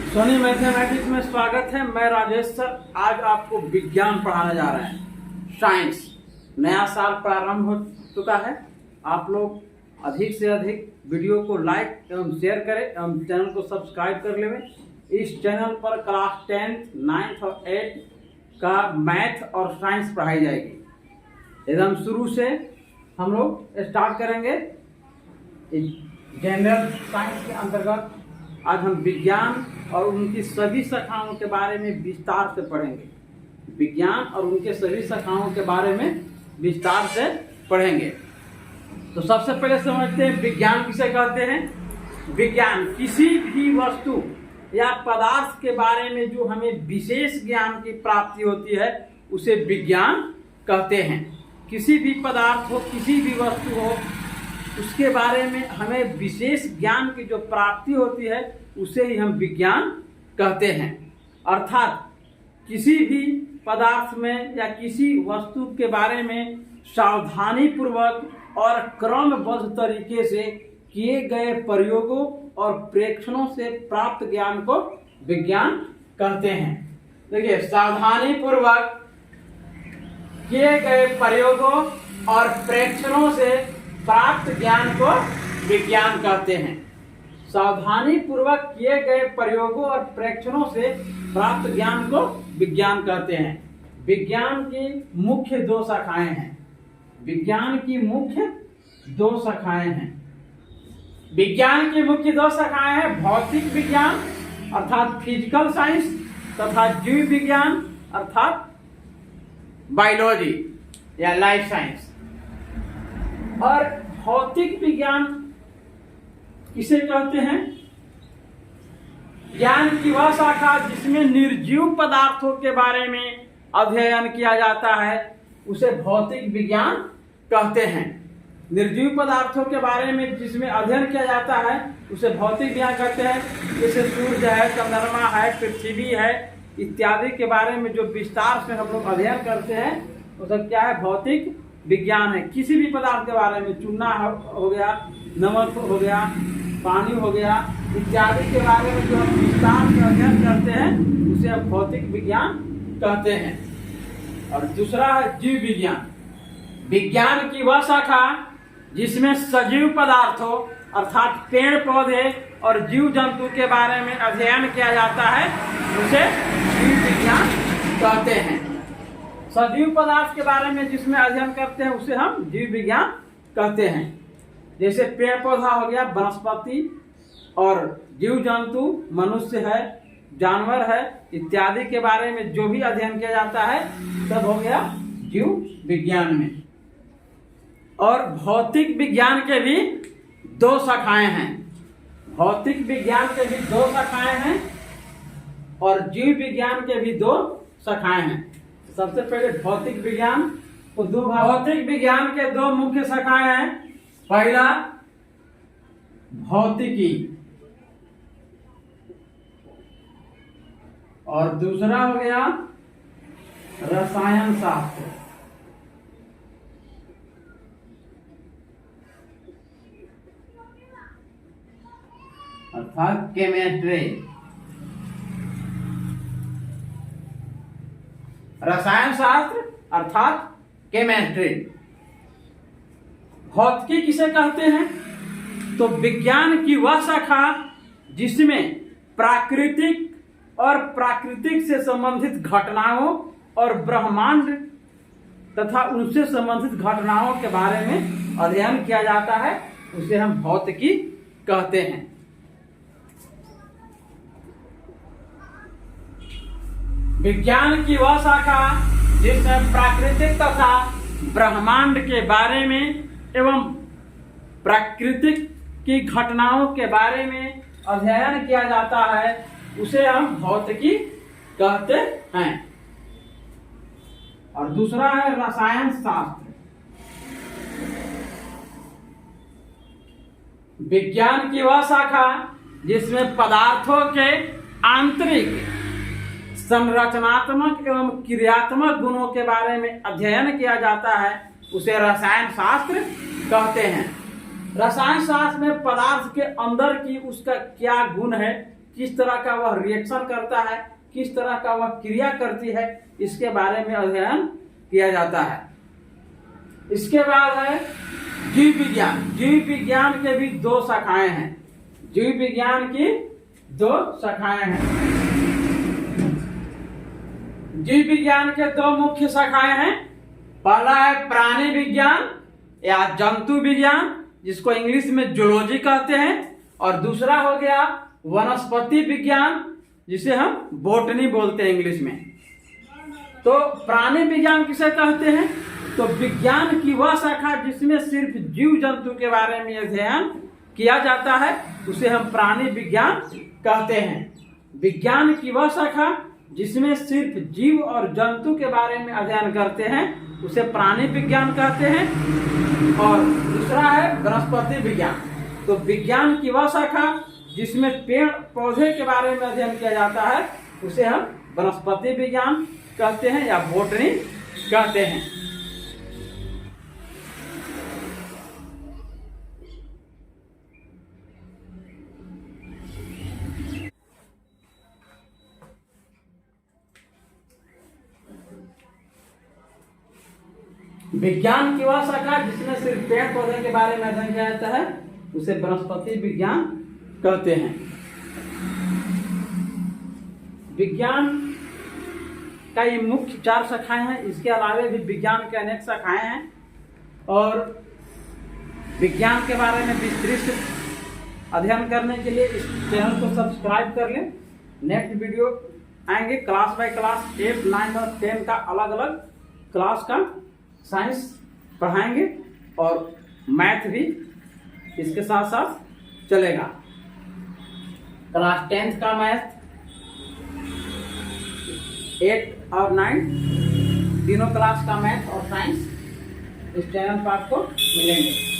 Soni mathematics में स्वागत है। मैं राजेश सर आज आपको विज्ञान पढ़ाने जा रहे हैं, साइंस। नया साल प्रारंभ हो चुका है। आप लोग अधिक से अधिक वीडियो को लाइक एवं शेयर करें एवं चैनल को सब्सक्राइब कर लें। इस चैनल पर क्लास 10th, 9th और 8th का मैथ और साइंस पढ़ाई जाएगी। एकदम शुरू से हम लोग स्टार्ट करेंगे। जनरल साइंस के अंतर्गत आज हम विज्ञान और उनकी सभी शाखाओं के बारे में विस्तार से पढ़ेंगे। विज्ञान और उनके सभी शाखाओं के बारे में विस्तार से पढ़ेंगे। तो सबसे पहले समझते हैं विज्ञान किसे कहते हैं। विज्ञान किसी भी वस्तु या पदार्थ के बारे में जो हमें विशेष ज्ञान की प्राप्ति होती है उसे विज्ञान कहते हैं। किसी भी पदार्थ हो, किसी भी वस्तु हो, उसके बारे में हमें विशेष ज्ञान की जो प्राप्ति होती है उसे ही हम विज्ञान कहते हैं। अर्थात किसी भी पदार्थ में या किसी वस्तु के बारे में सावधानी पूर्वक और क्रमबद्ध तरीके से किए गए प्रयोगों और प्रेक्षणों से प्राप्त ज्ञान को विज्ञान कहते हैं। देखिए, सावधानी पूर्वक किए गए प्रयोगों और प्रेक्षणों से प्राप्त ज्ञान को विज्ञान कहते हैं। सावधानी पूर्वक किए गए प्रयोगों और प्रेक्षणों से प्राप्त ज्ञान को विज्ञान कहते हैं। विज्ञान की मुख्य दो शाखाएं हैं। विज्ञान की मुख्य दो शाखाएं हैं। विज्ञान की मुख्य दो शाखाएं हैं, भौतिक विज्ञान अर्थात फिजिकल साइंस तथा जीव विज्ञान अर्थात बायोलॉजी या लाइफ साइंस। और भौतिक विज्ञान किसे कहते हैं? ज्ञान की वह शाखा जिसमें निर्जीव पदार्थों के बारे में अध्ययन किया जाता है उसे भौतिक विज्ञान कहते हैं। निर्जीव पदार्थों के बारे में जिसमें अध्ययन किया जाता है उसे भौतिक विज्ञान कहते हैं। जैसे सूर्य है, चंद्रमा है, पृथ्वी है इत्यादि के बारे में जो विस्तार से हम लोग अध्ययन करते हैं वो सब क्या है? भौतिक विज्ञान है। किसी भी पदार्थ के बारे में, चूना हो गया, नमक हो गया, पानी हो गया इत्यादि के बारे में जो हम विस्तार से अध्ययन करते हैं उसे हम भौतिक विज्ञान कहते हैं। और दूसरा है जीव विज्ञान। विज्ञान की वह शाखा जिसमें सजीव पदार्थों अर्थात पेड़ पौधे और जीव जंतु के बारे में अध्ययन किया जाता है उसे जीव विज्ञान कहते हैं। सजीव पदार्थ के बारे में जिसमें अध्ययन करते हैं उसे हम जीव विज्ञान कहते हैं। जैसे पेड़ पौधा हो गया, वनस्पति, और जीव जंतु मनुष्य है, जानवर है इत्यादि के बारे में जो भी अध्ययन किया जाता है सब हो गया जीव विज्ञान में। और भौतिक विज्ञान के भी दो शाखाएं हैं। भौतिक विज्ञान के भी दो शाखाएं हैं और जीव विज्ञान के भी दो शाखाएं हैं। सबसे पहले भौतिक विज्ञान को दो भौतिक विज्ञान के दो मुख्य शाखाएं हैं। पहला भौतिकी और दूसरा हो गया रसायन शास्त्र। अर्थात केमिस्ट्री। रसायन शास्त्र अर्थात केमिस्ट्री। भौतिकी किसे कहते हैं? तो विज्ञान की वह शाखा जिसमें प्राकृतिक और प्राकृतिक से संबंधित घटनाओं और ब्रह्मांड तथा उनसे संबंधित घटनाओं के बारे में अध्ययन किया जाता है उसे हम भौतिकी कहते हैं। विज्ञान की वह शाखा जिसमें प्राकृतिक तथा ब्रह्मांड के बारे में एवं प्राकृतिक की घटनाओं के बारे में अध्ययन किया जाता है उसे हम भौतिकी कहते हैं। और दूसरा है रसायन शास्त्र। विज्ञान की वह शाखा जिसमें पदार्थों के आंतरिक संरचनात्मक एवं क्रियात्मक गुणों के बारे में अध्ययन किया जाता है उसे रसायन शास्त्र कहते हैं। रसायन शास्त्र में पदार्थ के अंदर की उसका क्या गुण है, किस तरह का वह रिएक्शन करता है, किस तरह का वह क्रिया करती है, इसके बारे में अध्ययन किया जाता है। इसके बाद है जीव विज्ञान। जीव विज्ञान के भी दो शाखाएं हैं। जीव विज्ञान की दो शाखाएं हैं। जीव विज्ञान के दो मुख्य शाखाएं हैं। पहला है प्राणी विज्ञान या जंतु विज्ञान, जिसको इंग्लिश में जूलॉजी कहते हैं, और दूसरा हो गया वनस्पति विज्ञान, जिसे हम बॉटनी बोलते हैं इंग्लिश में। तो प्राणी विज्ञान किसे कहते हैं? तो विज्ञान की वह शाखा जिसमें सिर्फ जीव जंतु के बारे में अध्ययन किया जाता है, उसे हम प्राणी विज्ञान कहते हैं। विज्ञान की वह शाखा जिसमें सिर्फ जीव और जंतु के बारे में अध्ययन करते हैं, उसे प्राणी विज्ञान कहते हैं। और दूसरा है वनस्पति विज्ञान। तो विज्ञान की वह शाखा जिसमें पेड़ पौधे के बारे में अध्ययन किया जाता है, उसे हम वनस्पति विज्ञान कहते हैं या बॉटनी कहते हैं। विज्ञान की वह शाखा जिसमें सिर्फ पेड़ पौधे के बारे में अध्ययन किया जाता है, उसे वनस्पति विज्ञान कहते हैं। विज्ञान का ये मुख्य 4 शाखाएं हैं। इसके अलावा भी विज्ञान के अनेक शाखाएं हैं, और विज्ञान के बारे में विस्तृत अध्ययन करने के लिए इस चैनल को सब्सक्राइब कर लें। नेक्स्ट वीडियो आएंगे क्लास बाय क्लास 8, 9 और 10 का अलग अलग क्लास का साइंस पढ़ाएंगे, और मैथ भी इसके साथ साथ चलेगा। क्लास 10th का मैथ 8 और 9 तीनों क्लास का मैथ और साइंस इस चैनल पर आपको मिलेंगे।